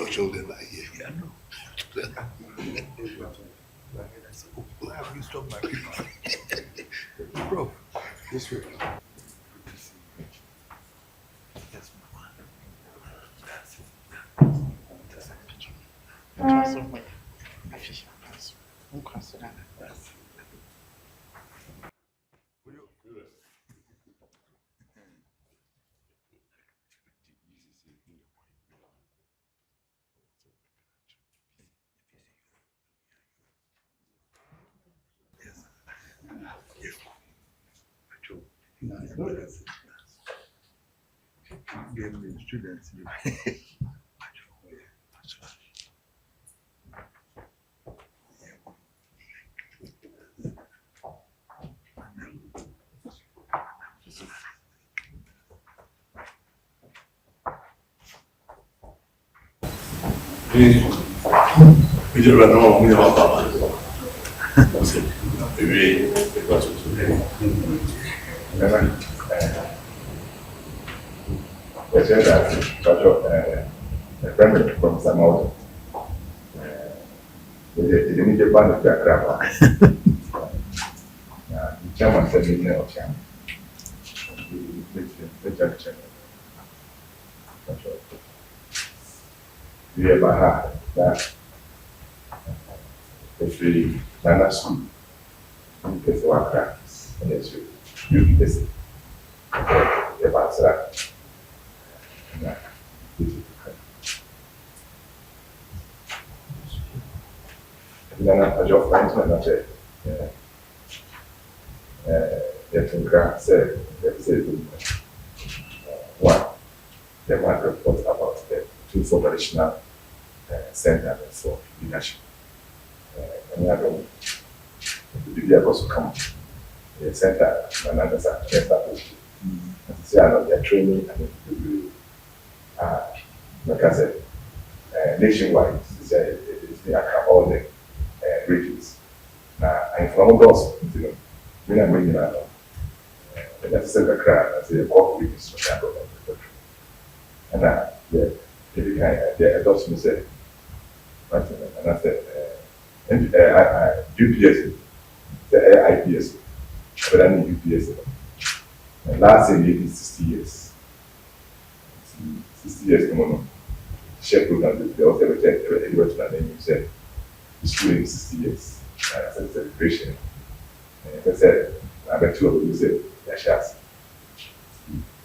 your children are here. Yeah, no. Why have you stopped my people? Bro, this way. Yes, mama. Give me students. Ìjọba náà wọ́n mú ìwà bàbá ọ̀sẹ̀ ìwé ìgbà tuntun lẹ́yìn. Ẹ̀ṣẹ̀ dà ìtọ́jọ́ ẹ̀fẹ́mẹ̀ from Samoa. Èdè ní Japan ní Accra pa. Chairman sẹ́ni ní ọ̀chá. Lẹ́jọ́ chairman. Ìyẹ̀ bá ha dá ẹ̀fẹ̀ Nana School. UPSA wà Accra. Ẹ̀yẹ̀ UPSA. Ìyẹ̀ bá sẹ́ra. Then I just went to another. Said one, the man report about the two operational center for leadership. And I don't be able to come the center and others are established. And say I know their training and like I said, nationwide, it's all the regions. Now, I'm from those, you know, when I'm bringing out, and that's a crowd, I say, all regions of the country. And now, the adults me say, and I said, UPSA, the IPSA, but I need UPSA. And last year, maybe 60 years. 60 years, come on. Share program, they also returned to my name, you said, the school in 60 years. And I said, celebration. And I said, I bet two of you said, yeah, shots.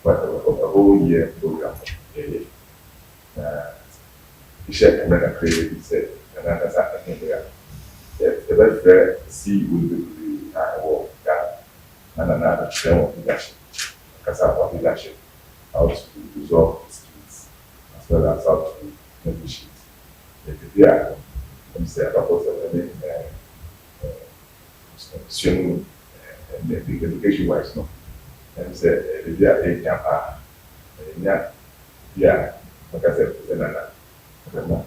But a whole year program. The chef came and created, he said, and that's happening here. The best friend, see, will be war, and another train of leadership. Because I want leadership, how to resolve disputes, as well as how to negotiate. Yeah, I'm saying about the education wise, no. And say, if you are a camper, yeah, like I said, it's another. In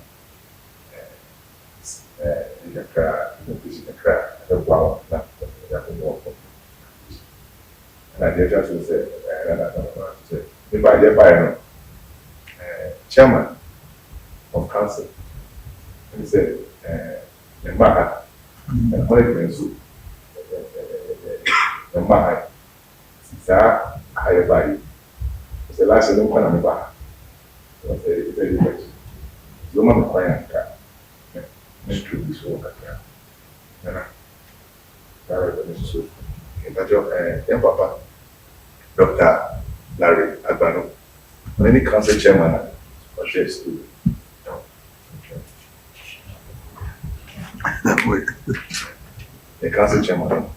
the car, in the car, the wow, not and I did just say, if I did buy chairman of council, and he said, the Maha, and Holy Soup, the Maha, Sisa, higher body. It's the last of them, one of the Maha. It's very much. The woman requiring car. Introduce work at that. Papa, Dr. Larry Albano, any council chairman or share school. That way. The council chairman.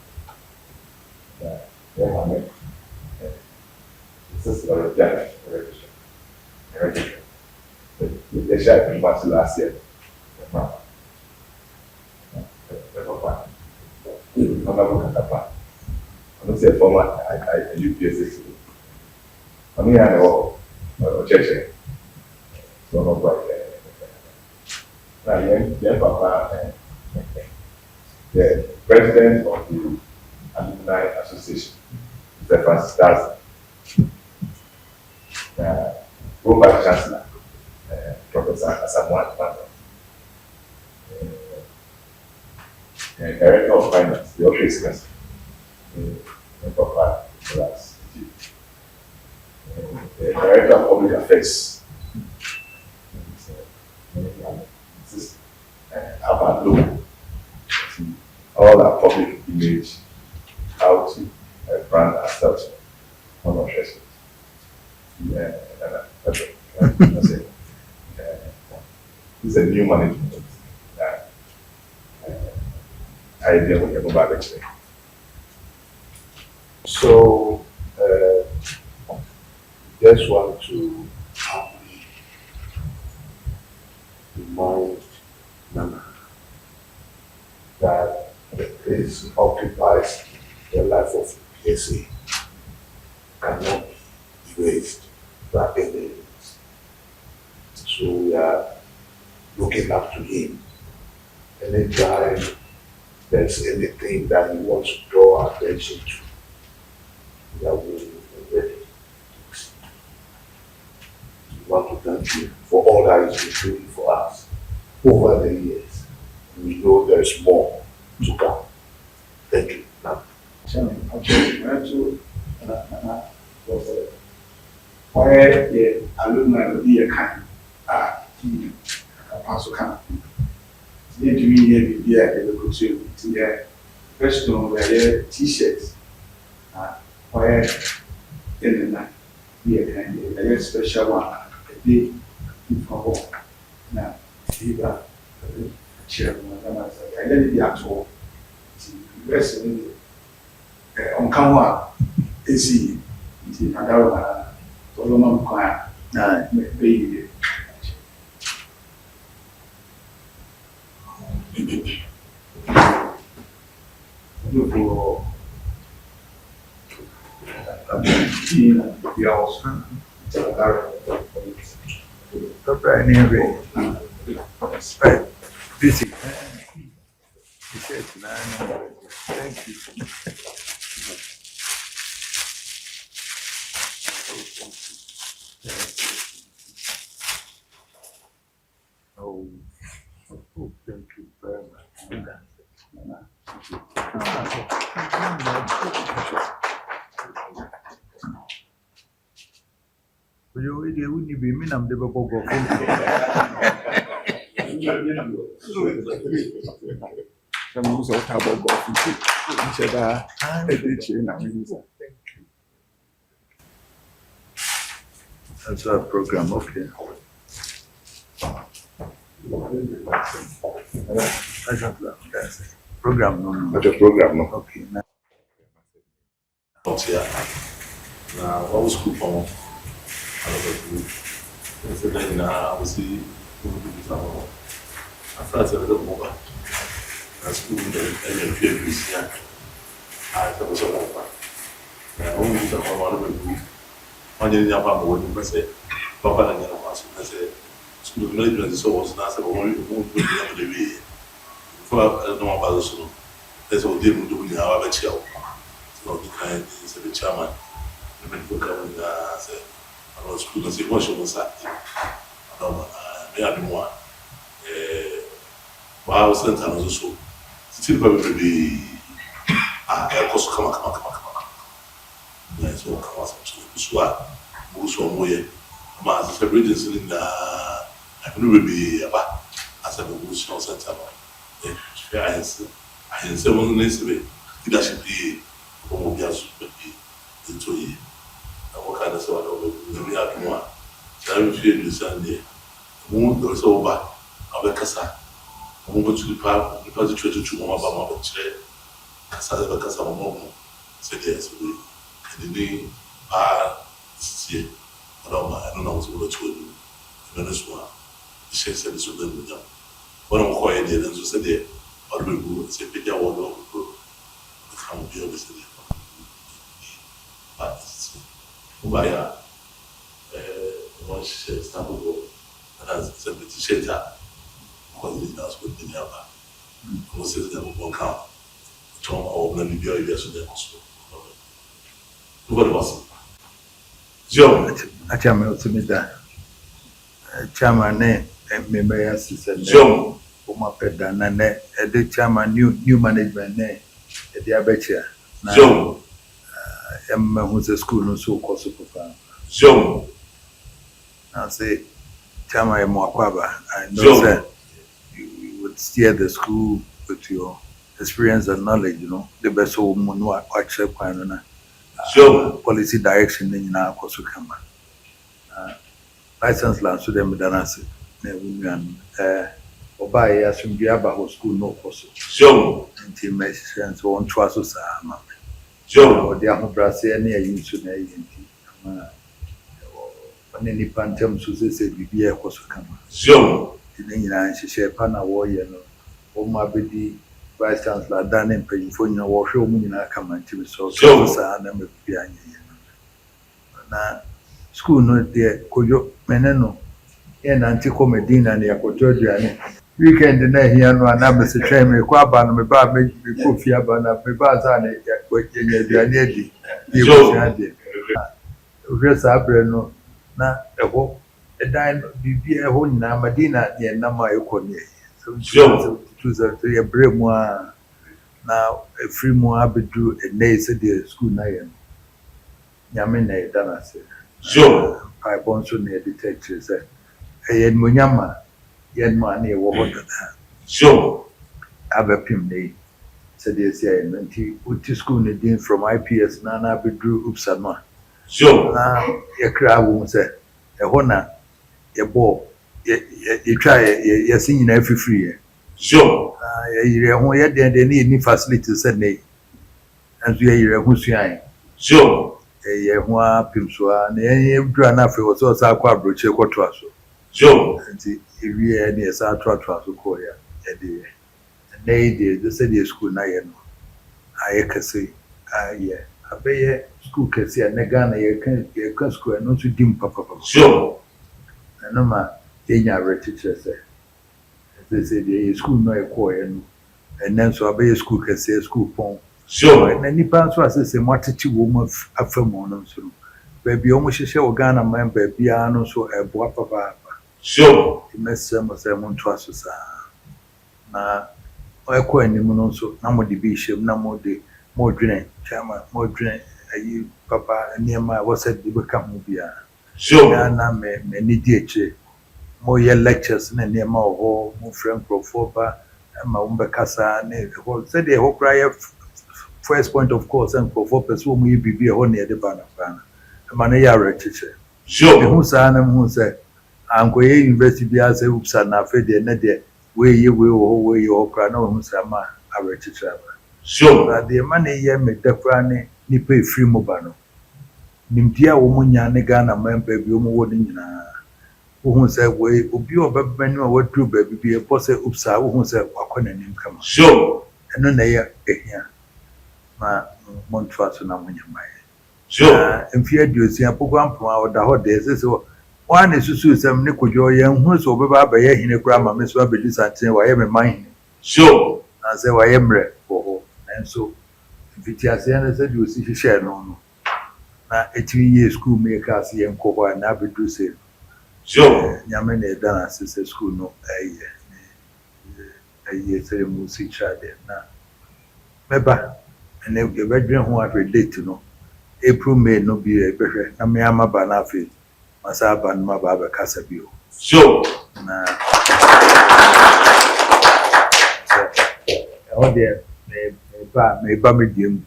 This is a registration. They shared in Boston last year. I'm not saying former UPSA. I mean, I know church. So not quite there. Now, Papa, the president of the Alumni Association, Mr. Francis Darcy, Vice Chancellor, Professor Asantehene, Director of Finance, the UPSA, the Director of Public Affairs, this is about local, all our public image, how to brand ourselves, one of this. That's it. This is a new management idea we can go back actually. So, just want to remind members that the place occupies the life of UPSA, cannot be erased by any means. So we are looking up to him. Anytime there's anything that he wants to draw our attention to, that we are ready. We want to thank you for all that he's been doing for us over the years. We know there's more to come. Thank you. Now. Where the alumni will be a kind of also kind need to be here be a local to the first one where t-shirts where in the night be a kind of a special one a day for home. Now, see that chairman, I let it be at all. Rest in the on camera, is he Adara, Solomon Choir, baby. Busy. Thank you. Oh, thank you very much. You wouldn't be mean I'm the Bobo. That's our program, okay. Program, no. That's a program, no? Okay. Out here. Now, what was cool for me? I said, then I was the I felt a little more. That's cool. And if you're here, I was all over. I only use a whole lot of it. I didn't have a word to say, Papa and I said, school management is always not a whole lot of the for no about the school. That's what they do in our child. So the kind is the chairman. The medical government said, I was school and say, what should was acting? I don't know, may have been one. But I was sent on also. Still probably be a cost come. Yes, what comes to Swat, Muso Moye, Master celebrations in the I can be about as a Muso Center. I had 7 days away. Leadership be Omobias into it. And what kind of sort of we have one. So I feel you Sunday. Moon goes over. Abekasa. I'm going to the park, the positive to Mama chair. Casa Mama said yes, we can the see. I don't know what's going to do. And this one, the shake said this with them. One of my ideas and so said there. Or we will say, pick your water of the come be always there. But Ubaya, one she said, Stamble, and as said, the shelter, because it does with the Nava. Who says that one count? Tom or Namibia, yes, so then also. What was it? Joe, Chairman, Chairman, Member assistant. Sure. Uma pedana at the chairman new management at the abacha. Sure. Emma who's a school no so called super. Sure. I say Chama Mwakwaba. I know that you would steer the school with your experience and knowledge, the best of Munwa Quacha Quanona. Sure. Policy direction in our Kosukama. License land to them with an answer. Oba ya sumbiaba ho school no koso. Sure. Until my friends won't trust us. Sure. The Amobrasi and a use to the any pantom so say be a Kosukama. Sure. In she share pana warrior no. O my bedi vice chancellor done in paying for your washoe moon come and to so and I'm behind na school no there kojo meneno and anti-comedina and Yakotodia. Weekend na here no anabese twa me kwa ba no me ba me kofi aba na me ba za na kwenya aduane adi e ko ade o sa abre no na eho edan bibia eho nyina madina ye na ma ekoni so to ye bre mu a na free mu abedu enay se the school na ye nyame na e dana se I bonso na detective say e munyama yen money wo sure abapim nei said yes ya nti uti school ne din from IPS na bedru UPSA no sure na ye kra wo say e ho na ye bo ye try ye sin na free ye sure ye yire ho ye den ni facilities said nei anzu ye yire ho suan sure ye ho apimso na ye dru na afi wo so akwa broche kwoto aso sure nti ewie na ye sa atwa so ko ya e dey the said school na ye no aye kase aye abeye school kase na Ghana ye kan school no to dim papa sure no ma ye nya teacher say they say the school no e ko ye no and then so abeye school kase school pon sure na nipa so asese mwatiti wo mu afamu no so baby o mo hihye o Ghana man baby ano so e boa papa sure imese mo say mo ntwa so sa na o ko anim no so na mo de bi hye na mo de mo dwene chama mo dwene ayi papa niema wo said de beka ho bia sure na me ni di eche mo ye lectures na niema ho mo friend crofo ba ma wo bekasa na ho said de ho kra first point of course and crofo person mo ye bibia ho na ye de bana ma na ya teacher sure who sa na mo say ankoye university bia say UPSA na fe de na de we o kra na who say ma our teacher sure na de man ye me da kra ne nipa free mo ba no nimdia wo munya ne Ghana man ba bi o mo wo ni nyina wo hu say we obi obeba ni wa dru ba bi e pose UPSA wo hu say wakona nim kama sure eno na ye ehia ma montwa so na munya mai sure mfia diosia program pon a da ho de se so one is susu sem ne kodwo ye hu so obeba ba ye hine kura ma me so abedi santen wa ye me man sure na se wa ye mre ho enso mfitiase na se diosi hihye no na etimi ye school make us ye nkoho na abedu se sure nyame na da na se school no aye se mu si chade na meba ene e bedwen ho relate no April May no be a behwe na me amaba na afi masaba no maba ba kasa bio sure na o de me ba me diem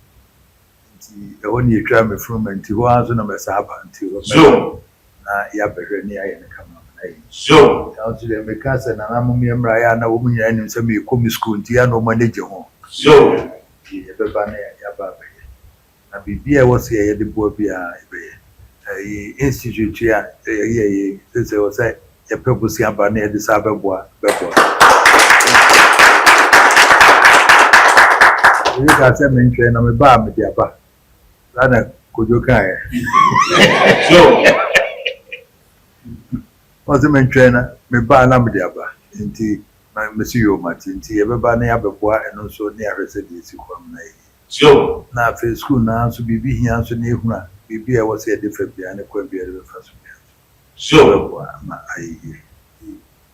nti e woni etwa me from nti ho anso na me saba nti sure na ya behwe ni aye ne kama na yi sure ya o de me kasa na na mo me mra ya na wo munya nim se me komi school nti ya no manage ho sure ye be ba na ya ba be na bibia wo se ye de bo bia ebe institute ya ye se wo say ye pebusi aba na ye de sa beboa ye ka se me ntwe na me ba me de aba na kojo kan sure o se me ntwe na me ba na me de aba nti me si yo mati nti ye beba na ya beboa eno so ne ahwese de si kwam na ye sure na fe school na so bibi hia so na ehuna bibi e wo se de fa bia ne kwa bia de fa so bia sure ma ayi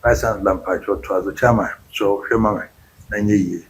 vice chancellor mpacho to as a chairman so hwema me na nye yie